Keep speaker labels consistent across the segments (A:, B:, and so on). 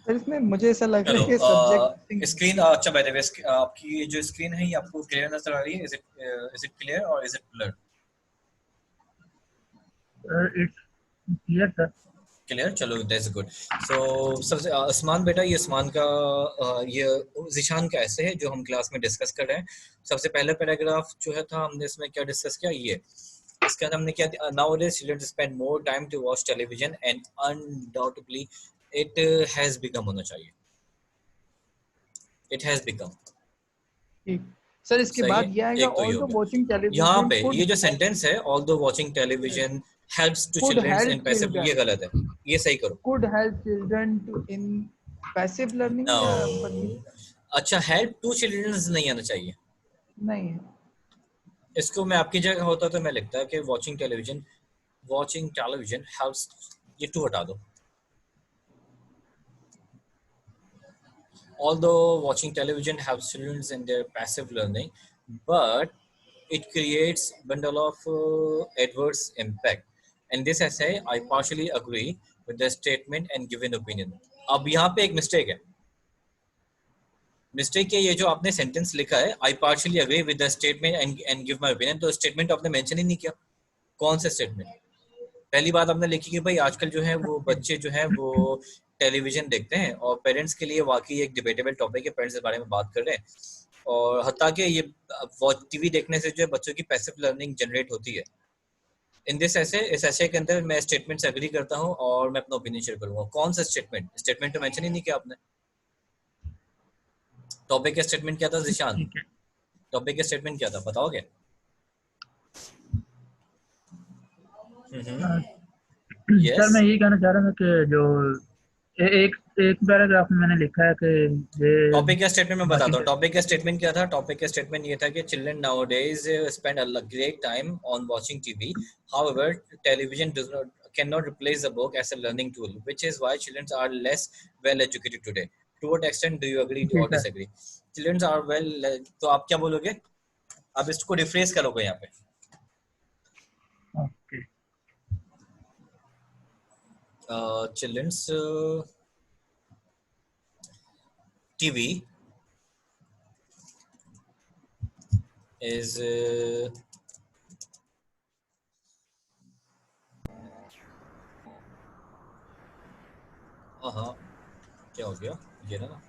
A: Sir इसमें मुझे ऐसा लग रहा
B: चलो
A: है कि सब्जेक्ट
B: स्क्रीन अच्छा बाय द वे आपकी ये जो स्क्रीन है ये आपको क्लियर नजर आ रही है? इज इट क्लियर और is it blur?
C: It's clear sir.
B: Clear, चलो दैट्स गुड। सो सबसे उस्मान बेटा, ये उस्मान का ये ज़ीशान का ऐसे है जो हम क्लास में डिस्कस कर रहे हैं। सबसे पहला पैराग्राफ जो है था हमने इसमें क्या डिस्कस किया, ये इसके अंदर हमने क्या, nowadays children spend more time to watch television and undoubtedly it has become होना चाहिए, इट हैज बिकम।
A: ठीक सर, इसके
B: सही है,
A: बाद ये आएगा
B: एक तो ये हो
A: ऑल्दो
B: गया।
A: वाचिंग
B: यहाँ
A: टेलीविजन
B: पे
A: कुड
B: ये जो सेंटेंस है although watching television helps to
A: could
B: children in
A: help
B: passive, ये
A: चिल्ड्रन
B: गलत है, ये सही करो।
A: Could help children to in passive learning या
B: No. अच्छा, हेल्प टू चिल्ड्रंस नहीं आना चाहिए।
A: नहीं है।
B: इसको मैं आपकी जगह होता तो मैं लिखता कि वाचिंग टेलीविजन हेल्प्स, ये टू हटा दो। Although watching television helps children in their passive learning, but it creates bundle of adverse impact. In this essay, I partially agree with the statement and give an opinion. अब यहाँ पे एक mistake है, mistake है ये जो आपने sentence लिखा है, I partially agree with the statement and give my opinion, तो स्टेटमेंट आपने मेंशन ही नहीं किया। कौन सा स्टेटमेंट? पहली बात आपने लिखी कि भाई आजकल जो है वो बच्चे जो है वो टेलीविजन देखते हैं और पेरेंट्स के लिए वाकई एक डिबेटेबल टॉपिक है, पेरेंट्स इस बारे में बात कर रहे हैं, और हत्ता कि ये टीवी देखने से जो है बच्चों की पैसिव लर्निंग जनरेट होती है। इन दिस ऐसे, इस ऐसे के अंदर मैं स्टेटमेंट से एग्री करता हूँ और मैं अपना ओपिनियन शेयर करूंगा। कौन सा स्टेटमेंट तो मेंशन ही नहीं किया आपने। टॉपिक का स्टेटमेंट क्या था ज़ीशान?
C: ठीक है
B: टॉपिक का स्टेटमेंट क्या था, बताओगे?
C: सर मैं यही कहना चाह रहा था कि जो एक एक पैराग्राफ में मैंने लिखा है कि ये
B: टॉपिक का स्टेटमेंट मैं बताता हूँ।
C: watching
B: टॉपिक का स्टेटमेंट क्या था? टॉपिक का स्टेटमेंट ये था कि children nowadays spend a great time on watching TV, however television does not cannot replace the book as a learning tool, which is why children are less well educated today. To what extent do you agree
C: जी
B: or
C: sir.
B: disagree? Children are well, तो आप क्या बोलोगे? आप इसको refresh करोगे यहाँ पे।
C: ओके
B: Children's TV is हाँ क्या हो गया ये ना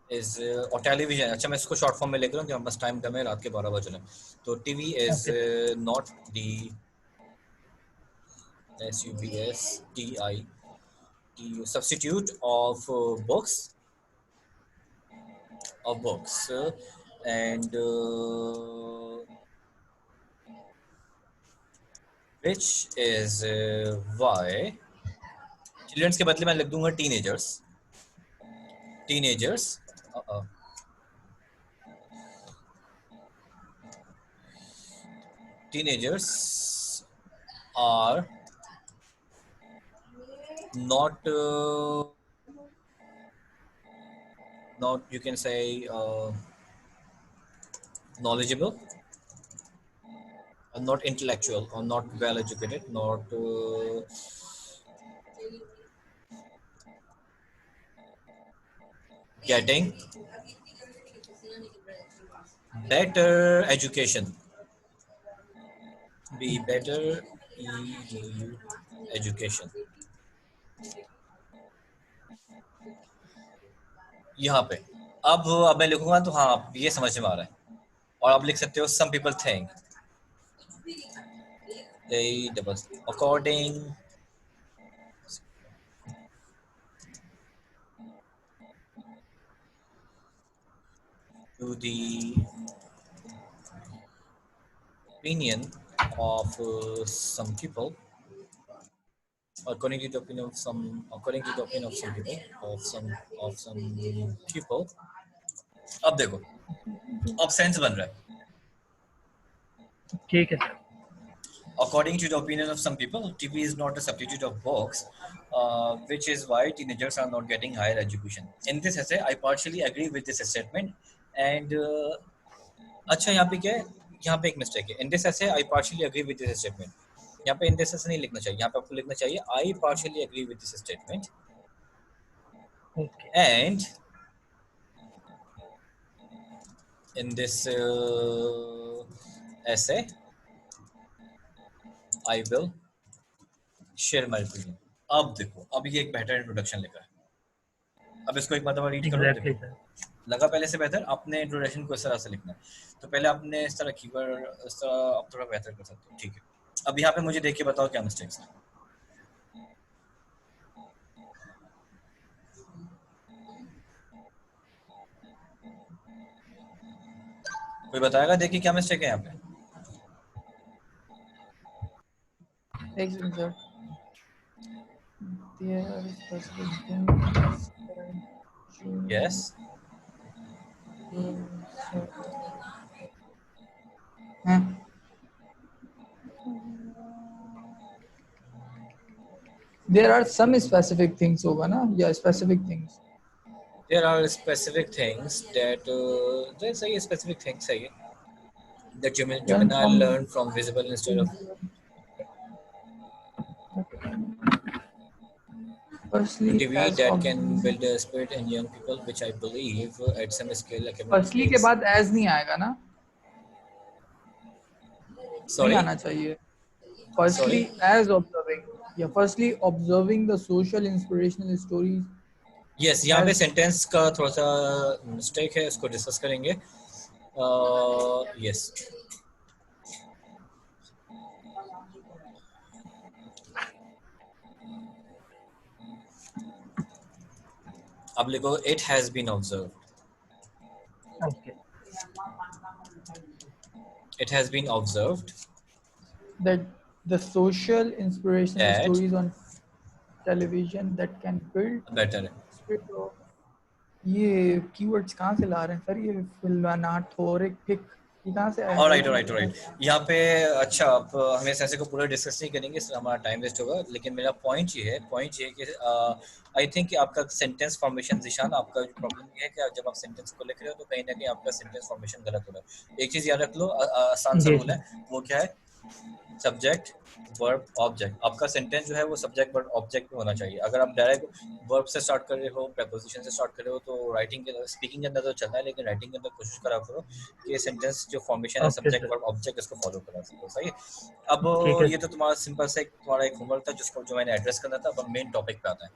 B: इज और टेलीविजन, अच्छा मैं इसको शॉर्ट फॉर्म में लिख रहा हूँ कि हम बस टाइम कम है, रात के 12 बज रहे हैं। तो TV is not the SUBSTI substitute of books and which is why childrens के बदले मैं लिख दूंगा teenagers are not you can say knowledgeable, not intellectual, or not well educated, not getting better education. Be better education. यहाँ पे अब मैं लिखूंगा तो हाँ आप ये समझ में आ रहा है, और आप लिख सकते हो some people think they according to the opinion of some people, according to the opinion of some people, अब देखो अब सेंस बन रहा है।
C: ठीक है sir.
B: According to the opinion of some people, TV is not a substitute of books, which is why teenagers are not getting higher education. In this essay, I partially agree with this statement. And अच्छा यहाँ पे क्या है? यहाँ पे एक mistake है। In this essay, I partially agree with this statement. यहाँ पे इन दिस नहीं लिखना चाहिए, यहाँ पे आपको लिखना चाहिए I partially agree with this statement and in this essay I will share my opinion। अब देखो, अब ये एक बेहतर इंट्रोडक्शन लिखा है। अब इसको एक मतलब रीड करो।
C: एग्जैक्टली
B: देखो
C: सर।
B: लगा पहले से बेहतर? आपने इंट्रोडक्शन को इस तरह से लिखना है, तो पहले आपने इस तरह कीवर्ड इस तरह आप थोड़ा बेहतर कर सकते हो। ठीक है, अब यहाँ पे मुझे देख के बताओ क्या मिस्टेक्स है। कोई बताएगा देखिए क्या मिस्टेक है यहाँ पे?
A: एक second sir. There are specific things that
B: yes
A: हाँ there are some specific things होगा ना, या specific things।
B: there are specific things that there's a specific things है ये that juvenile learn from visible instead of
A: firstly
B: TV
A: as
B: that
A: of
B: can build a spirit in young people, which I believe at some scale like
A: firstly के बाद as नहीं आएगा ना, नहीं
B: sorry
A: आना चाहिए। firstly as observing या firstly observing the social inspirational stories।
B: yes यहाँ पे सेंटेंस का थोड़ा सा मिस्टेक है, उसको डिस्कस करेंगे। yes अब लिखो it has been observed,
C: okay
B: it has been observed
A: that the social inspirational
B: that
A: stories on television that can build
B: better है।
A: spirit of ये keywords कहाँ से ला रहे हैं सर? ये philanthropic ये कहाँ से आया?
B: ऑलराइट यहाँ पे अच्छा, अब हम इस ऐसे को पूरा डिस्कस नहीं करेंगे, इसलिए हमारा टाइम वेस्ट होगा। लेकिन मेरा पॉइंट ये है कि आई थिंक कि आपका सेंटेंस फॉर्मेशन निशान, आपका जो प्रॉब्लम ये है कि जब आप सेंटेंस को लिख रहे हो तो कहीं ना कहीं आपका सेंटेंस फॉर्मेशन गलत हो रहा है। एक चीज याद रख लो, आसान सा रूल है, वो क्या है? Subject verb object. आपका सेंटेंस जो है वो सब्जेक्ट वर्ब ऑब्जेक्ट में होना चाहिए। अगर आप डायरेक्ट वर्ब से स्टार्ट कर रहे हो, प्रीपोजिशन से स्टार्ट कर रहे हो, तो राइटिंग के स्पीकिंग के अंदर तो चलता है, लेकिन राइटिंग के अंदर कोशिश करा करो कि सेंटेंस जो फॉर्मेशन है सब्जेक्ट वर्ब ऑब्जेक्ट इसको फॉलो करा सको। सही है? अब ये तो तुम्हारा सिंपल से तुम्हारा एक होमवर्क था जिसको जो मैंने एड्रेस करना था। अब हम मेन टॉपिक पे आते हैं।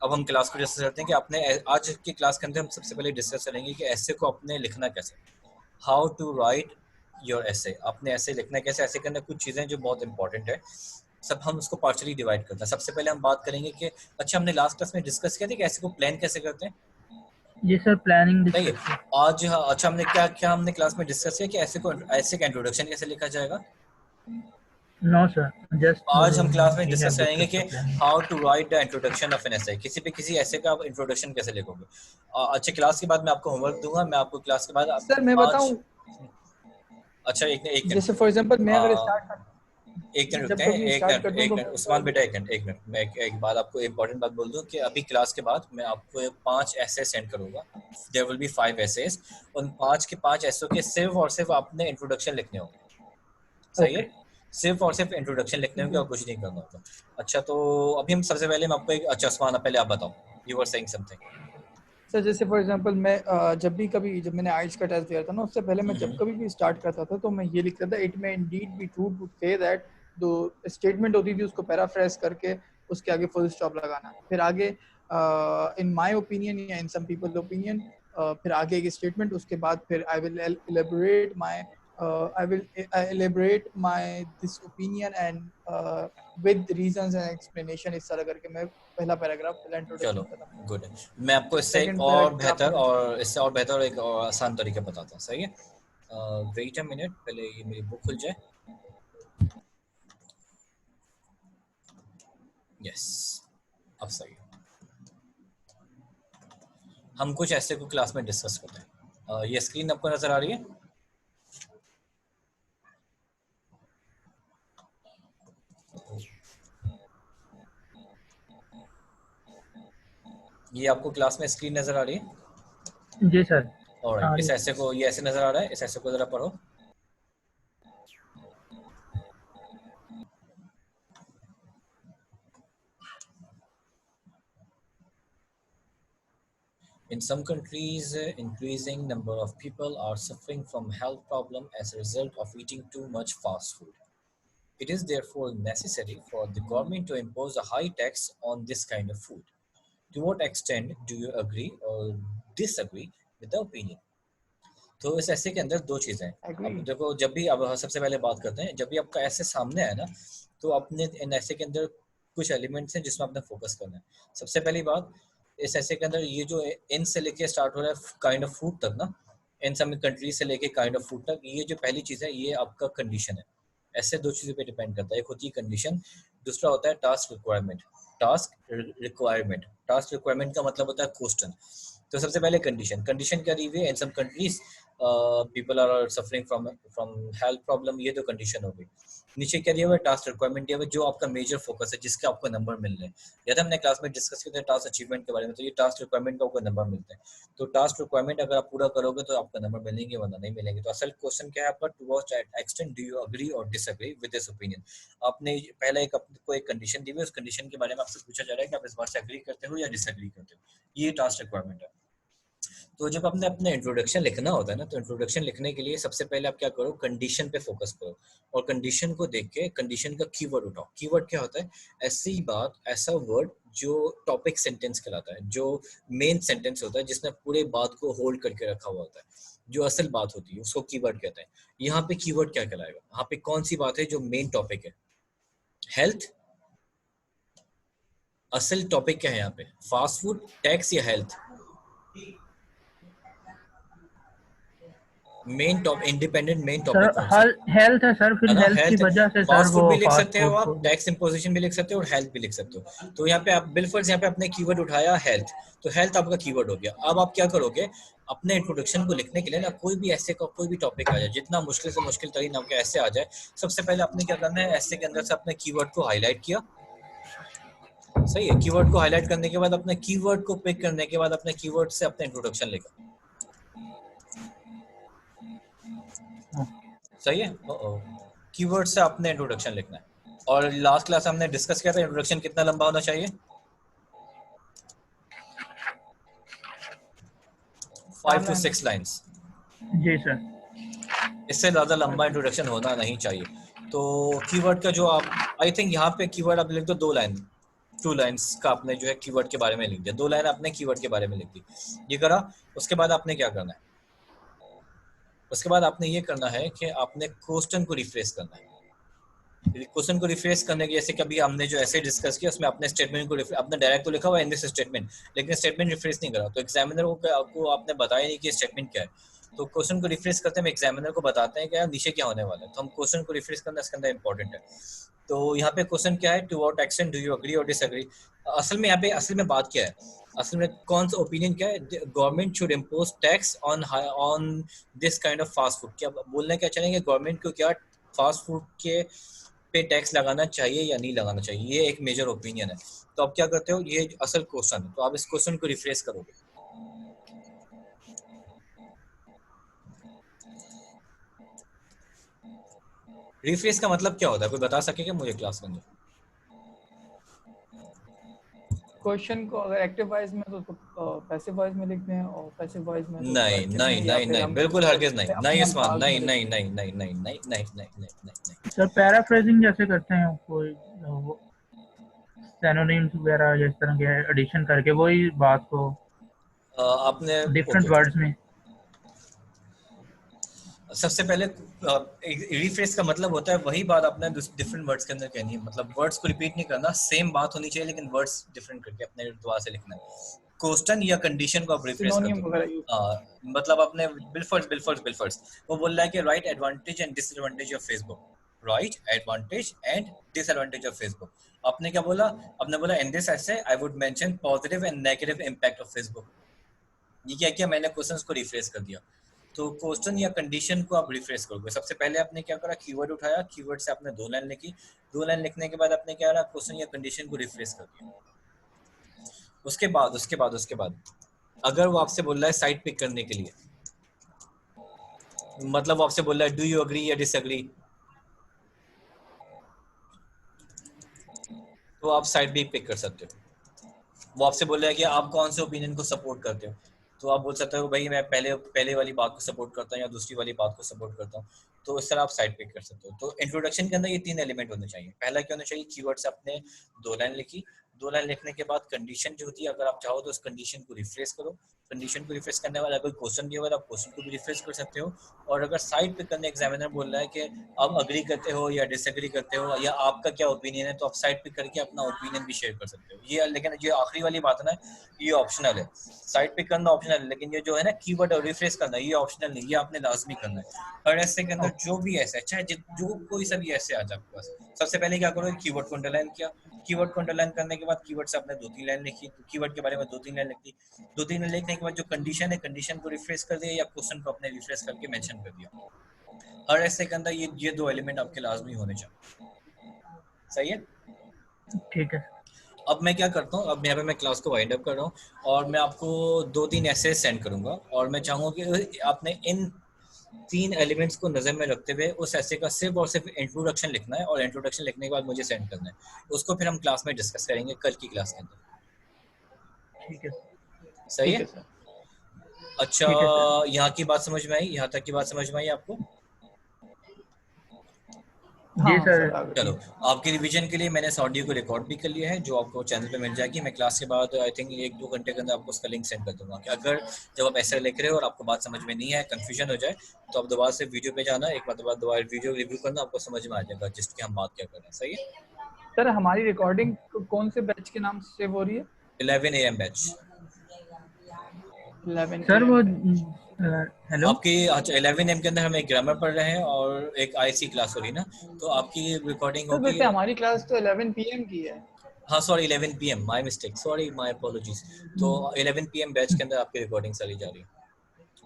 B: अब हम क्लास को डिस्कस करते हैं कि आपने आज की क्लास के अंदर हम सबसे पहले डिस्कस करेंगे कि ऐसे को अपने लिखना कैसे, हाउ टू राइट योर ऐसे। आपने ऐसे लिखना कैसे, ऐसे करने कुछ चीजें जो बहुत इंपॉर्टेंट है, सब हम उसको पार्शियली डिवाइड करते हैं। सबसे पहले हम बात करेंगे कि अच्छा हमने लास्ट क्लास में डिस्कस किया था कि ऐसे को प्लान कैसे करते हैं।
C: जी सर, प्लानिंग
B: सही है। आज अच्छा हमने क्या हमने क्लास में डिस्कस किया कि ऐसे का इंट्रोडक्शन कैसे लिखा जाएगा।
C: नो सर, जस्ट
B: आज हम क्लास में डिस्कस करेंगे कि how to write the introduction of an essay. किसी ऐसे का इंट्रोडक्शन कैसे लिखोगे। अच्छा क्लास के बाद मैं आपको होमवर्क दूंगा, मैं आपको क्लास के बाद
A: सर मैं बताऊं,
B: अच्छा एक
A: जैसे फॉर एग्जांपल मैं अगर स्टार्ट
B: एक मिनट रुकते हैं, एक मिनट उस्मान बेटा, एक मिनट मैं एक बात आपको इंपॉर्टेंट बात बोल दूं कि अभी क्लास के बाद मैं आपको 5 ऐसे सेंड करूंगा। There will be 5 essays. उन 5 के 5 ऐसों के सिर्फ और सिर्फ आपने इंट्रोडक्शन लिखने होंगे। सही है? सिर्फ और सिर्फ इंट्रोडक्शन लिखने होंगे और कुछ नहीं करना होगा। अच्छा तो अभी हम सबसे पहले मैं आपको एक अच्छा उस्मान पहले आप बताओ, you were saying something.
A: Sir जैसे फॉर एग्जांपल मैं जब मैंने आइल्स का टेस्ट दिया था ना, उससे पहले मैं जब कभी भी स्टार्ट करता था तो मैं ये लिखता था, it may indeed be true to say that. जो स्टेटमेंट होती थी उसको पैराफ्रेज करके उसके आगे फुल स्टॉप लगाना, फिर आगे इन माय ओपिनियन या इन सम पीपल ओपिनियन, फिर आगे एक स्टेटमेंट, उसके बाद फिर I will elaborate my this opinion and with reasons and explanation। इस तरह करके मैं पहला पैराग्राफ पहला इंट्रोडक्शन
B: चलो गुड है। मैं आपको इससे एक और बेहतर एक और आसान तरीका बताता हूँ। सही है? वेट अ मिनट, पहले ये मेरी बुक खुल जाए। यस अब सही है। हम कुछ ऐसे को क्लास में डिस्कस करते हैं। ये स्क्रीन आपको नजर आ रही है? ये आपको क्लास में स्क्रीन नजर आ रही है?
C: जी सर।
B: ऑलराइट, इस ऐसे को ये ऐसे नजर आ रहा है, इस ऐसे को जरा पढ़ो। In some countries, increasing number of people are suffering from health problem as a result of eating too much fast food. It is therefore necessary for the government to impose a high tax on this kind of food. To what extent do you agree or disagree with the opinion? तो इस ऐसे के अंदर दो चीजें हैं.
A: Agree.
B: अब देखो, जब भी अब सबसे पहले बात करते हैं, जब भी आपका ऐसे सामने है ना, तो अपने इन ऐसे के अंदर कुछ एलिमेंट्स हैं जिसमें आपने फोकस करना है. सबसे पहली बात, इस ऐसे के अंदर ये जो इन से लेके स्टार्ट हो रहा है काइंड ऑफ फूड तक ना, इन सम कंट्री से लेके काइंड ऑफ फूड तक, ये जो पहली चीज है ये आपका कंडीशन है. ऐसे दो चीजों पे डिपेंड करता है. एक होती है कंडीशन, दूसरा होता है टास्क रिक्वायरमेंट. टास्क रिक्वायरमेंट का मतलब होता है क्वेश्चन. तो सबसे पहले कंडीशन क्या दी हुई है. In some countries people are suffering from health problem. ये तो कंडीशन हो गई. नीचे क्या दिया हुआ है, टास्क रिक्वायरमेंट दिया हुआ है, जो आपका मेजर फोकस है, जिसके आपको नंबर मिल रहे हैं. या तो हमने क्लास में डिस्कस किया था टास्क अचीवमेंट के बारे में, तो ये टास्क रिक्वायरमेंट का आपको नंबर मिलता है. तो टास्क रिक्वायरमेंट अगर आप पूरा करोगे तो आपको नंबर मिलेंगे, वरना नहीं मिलेंगे. तो असल क्वेश्चन क्या है आपका, to what extent do you agree और डिसएग्री विद दिस ओपिनियन. आपने पहले आपको एक कंडीशन दी हुई है, उस कंडीशन के बारे में आपसे पूछा जा रहा है कि आप इस बात से अग्री करते हो या डिसएग्री करते हो. ये टास्क रिक्वायरमेंट है. तो जब आपने अपना इंट्रोडक्शन लिखना होता है ना, तो इंट्रोडक्शन लिखने के लिए सबसे पहले आप क्या करो, कंडीशन पे फोकस करो और कंडीशन को देख के कंडीशन का कीवर्ड उठाओ. कीवर्ड क्या होता है, ऐसी बात, ऐसा वर्ड जो टॉपिक सेंटेंस कहलाता है, जो मेन सेंटेंस होता है, जिसने पूरे बात को होल्ड करके रखा हुआ होता है, जो असल बात होती है, उसको कीवर्ड कहते हैं. यहाँ पे कीवर्ड क्या कहलाएगा, यहाँ पे कौन सी बात है जो मेन टॉपिक है. हेल्थ, असल टॉपिक क्या है यहाँ पे, फास्ट फूड, टैक्स या health. Main top independent main topic कौन सा
C: हेल्थ है सर. फिर हेल्थ की वजह से सर
B: फास्ट
C: वो
B: फूड भी लिख
C: फास्ट
B: सकते हो,
C: फूड
B: आप टैक्स इंपोजिशन भी लिख सकते हो और हेल्थ भी लिख सकते हो. तो यहाँ पे आप बिलफर्ज यहाँ पे अपने कीवर्ड उठाया हेल्थ, तो हेल्थ आपका कीवर्ड हो गया. अब आप क्या करोगे, अपने इंट्रोडक्शन को लिखने के लिए ना, कोई भी ऐसे का कोई भी टॉपिक आ जाए, जितना मुश्किल से मुश्किल तरीन आपके ऐसे आ जाए, सबसे पहले आपने क्या करना है, ऐसे के अंदर से अपने कीवर्ड को हाईलाइट किया. सही है. कीवर्ड को हाईलाइट करने के बाद अपने कीवर्ड को पिक करने के बाद अपने कीवर्ड से अपने इंट्रोडक्शन लिखा. सही है. कीवर्ड से अपने इंट्रोडक्शन लिखना है. और लास्ट क्लास हमने डिस्कस किया था इंट्रोडक्शन कितना लंबा होना चाहिए, 5 to 6 लाइंस.
C: Ji sir.
B: इससे ज्यादा लंबा इंट्रोडक्शन होना नहीं चाहिए. तो कीवर्ड का जो आप, आई थिंक यहाँ पे कीवर्ड आप लिख दो 2 लाइन्स का आपने जो है कीवर्ड के बारे में लिख दिया. 2 लाइन आपने कीवर्ड के बारे में लिख दी. ये करा. उसके बाद आपने क्या करना है, उसके बाद आपने ये करना है कि आपने क्वेश्चन को रिफ्रेश करना है. क्वेश्चन को रिफ्रेश करने के, जैसे कभी हमने जो ऐसे डिस्कस किया, उसमें अपने स्टेटमेंट को आपने डायरेक्ट तो लिखा हुआ है इन दिस स्टेटमेंट, लेकिन स्टेटमेंट रिफ्रेश नहीं करा, तो एग्जामिनर को आपने बताया नहीं कि स्टेटमेंट क्या है. तो क्वेश्चन को रिफ्रेश करते हैं, एग्जामिनर को बताते हैं कि यार नीचे क्या होने वाला है. तो हम क्वेश्चन को रिफ्रेश करना इसके अंदर इंपॉर्टेंट है. तो यहाँ पे क्वेश्चन क्या है, to what extent do you agree और डिसएग्री. असल में यहाँ पे असल में बात क्या है, असल में कौन सा ओपिनियन क्या है, government should impose tax on this kind of fast food. क्या बोलना क्या चाहेंगे, गवर्नमेंट को क्या फास्ट फूड के पे टैक्स लगाना चाहिए या नहीं लगाना चाहिए, ये एक मेजर ओपिनियन है. तो आप क्या करते हो, ये असल क्वेश्चन है, तो आप इस क्वेश्चन को रिफ्रेश करोगे. रिफ्रेश का मतलब क्या होता है, कोई बता सकेगा मुझे क्लास में?
A: क्वेश्चन को अगर एक्टिव वॉइस में तो पैसिव वॉइस में लिखते हैं, और पैसिव वॉइस में तो
B: नहीं नहीं नहीं नहीं, बिल्कुल हरगिज नहीं. नहीं उस्मान, नहीं नहीं नहीं नहीं नहीं नहीं नहीं नहीं नहीं नहीं.
C: सर पैराफ्रेजिंग जैसे करते हैं कोई सिनोनिम्स वगैरह इस तरह के एडिशन करके वही बात को
B: आपने
C: डिफरेंट वर्ड्स में.
B: सबसे पहले रिफ्रेश का मतलब होता है वही बात आपने डिफरेंट वर्ड्स के अंदर कहनी है. मतलब वर्ड्स को रिपीट नहीं करना, सेम बात होनी चाहिए लेकिन वर्ड्स डिफरेंट करके अपने दुआ से लिखना है. क्वेश्चन या कंडीशन को आप रिफ्रेश कर दो. मतलब अपने बिलफर्स वो बोल रहा है कि right advantage and disadvantage of Facebook. Right advantage and disadvantage of Facebook. आपने क्या बोला, आपने बोला इन दिस ऐसे I would mention positive and negative impact of Facebook. ये क्या किया मैंने, क्वेश्चंस को रिफ्रेश कर दिया. तो क्वेश्चन या कंडीशन को आप रिफ्रेश करोगे. सबसे पहले आपने क्या करा, कीवर्ड उठाया, कीवर्ड से आपने 2 लाइन लिखी. 2 लाइन लिखने के बाद आपने क्या करा, क्वेश्चन या कंडीशन को रिफ्रेश कर दिया. उसके बाद अगर वो आपसे बोल रहा है साइट पिक करने के लिए, मतलब वो आपसे बोल रहा है डू यू अग्री या डिसएग्री, तो आप साइट भी पिक कर सकते हो. वो आपसे बोल रहा है कि आप कौन से ओपिनियन को सपोर्ट करते हो, तो आप बोल सकते हो भाई मैं पहले वाली बात को सपोर्ट करता हूँ या दूसरी वाली बात को सपोर्ट करता हूँ, तो इस तरह आप साइड पिक कर सकते हो। तो इंट्रोडक्शन के अंदर ये 3 एलिमेंट होने चाहिए। पहला क्या होना चाहिए, कीवर्ड्स आपने 2 लाइन लिखी, 2 लाइन लिखने के बाद कंडीशन जो होती है, अगर आप चाहो तो उस कंडीशन को रिफ्रेश करो। कंडीशन को रिफ्रेश करने वाला कोई क्वेश्चन दिया हुआ है, आप क्वेश्चन को भी रिफ्रेश कर सकते हो। और अगर साइड पे करने एग्जामिनर बोल रहा है कि आप अग्री करते हो या डिसएग्री करते हो या आपका क्या ओपिनियन है, तो आप साइड पे करके अपना ओपिनियन भी शेयर कर सकते हो। ये लेकिन जो आखिरी वाली बात है ना, ये ऑप्शनल है। साइड पे करना ऑप्शनल है, लेकिन ये जो है ना कीवर्ड और रिफ्रेश करना, ये ऑप्शनल नहीं, ये आपने लाजमी करना है। हर ऐसे के अंदर जो भी ऐसा है, चाहे जो कोई सा भी ऐसे आ जाए आपके पास, सबसे पहले क्या करो, कीवर्ड को अंडरलाइन किया। कीवर्ड को अंडरलाइन करने के बाद कीवर्ड से आपने 2-3 लाइन लिखी, तो कीवर्ड के बारे में 2-3 लाइन लिखी। 2-3 लाइन लिखने के बाद जो कंडीशन है, कंडीशन को रिफ्रेश कर दिया या क्वेश्चन को अपने रिफ्रेश करके मेंशन कर दिया। हर ऐसे के अंदर ये 2 एलिमेंट आपके लाजमी होने चाहिए। सही है,
C: ठीक है।
B: अब मैं क्या करता हूँ, अब यहाँ पे मैं क्लास को वाइंड अप कर रहा हूँ और मैं आपको 2-3 ऐसे सेंड करूंगा और मैं चाहूंगा कि आपने इन 3 एलिमेंट्स को नजर में रखते हुए उस ऐसे का सिर्फ और सिर्फ इंट्रोडक्शन लिखना है और इंट्रोडक्शन लिखने के बाद मुझे सेंड करना है। उसको फिर हम क्लास में डिस्कस करेंगे कल की क्लास के अंदर।
C: ठीक है,
B: सही
A: ठीक
B: है
A: है सर।
B: अच्छा,
C: ठीक है सर।
B: यहाँ की बात समझ में आई, यहाँ तक की बात समझ में आई आपको?
C: जी
A: हाँ
C: सर।
A: सर, आ गई।
B: चलो, आपके रिवीजन के लिए मैंने इस ऑडियो को रिकॉर्ड भी कर लिया है, जो आपको चैनल पे मिल जाएगी। मैं क्लास के बाद आई थिंक 1-2 घंटे के अंदर आपको उसका लिंक सेंड कर दूंगा कि अगर जब आप ऐसे लिख रहे हो और आपको बात समझ में नहीं है, कंफ्यूजन हो जाए, तो आप दोबारा से वीडियो पे जाना, एक बार दोबारा वीडियो रिव्यू करना, आपको समझ में आ जाएगा जिसकी हम बात क्या कर रहे हैं। सही है,
A: सर हमारी रिकॉर्डिंग कौन से बैच के नाम से सेव हो रही है?
B: 11 AM बैच
A: 11
C: सर वो
A: AM।
C: हेलो।
B: आपकी। अच्छा, 11 AM के अंदर हम एक ग्रामर पढ़ रहे हैं और एक IC क्लास हो रही है ना, तो आपकी रिकॉर्डिंग
A: सर
B: होगी।
A: वैसे हमारी क्लास तो 11 PM की है।
B: हाँ sorry, 11 PM, my mistake, sorry, my apologies. तो 11 PM बैच के अंदर आपकी रिकॉर्डिंग चली जा रही है।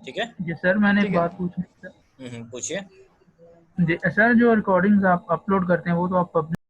B: ठीक है,
C: जी सर, मैंने एक
A: ठीक है।
C: बात पूछनी थी सर।
B: पूछिए।
C: जी सर, जो रिकॉर्डिंग्स आप अपलोड करते हैं वो तो आप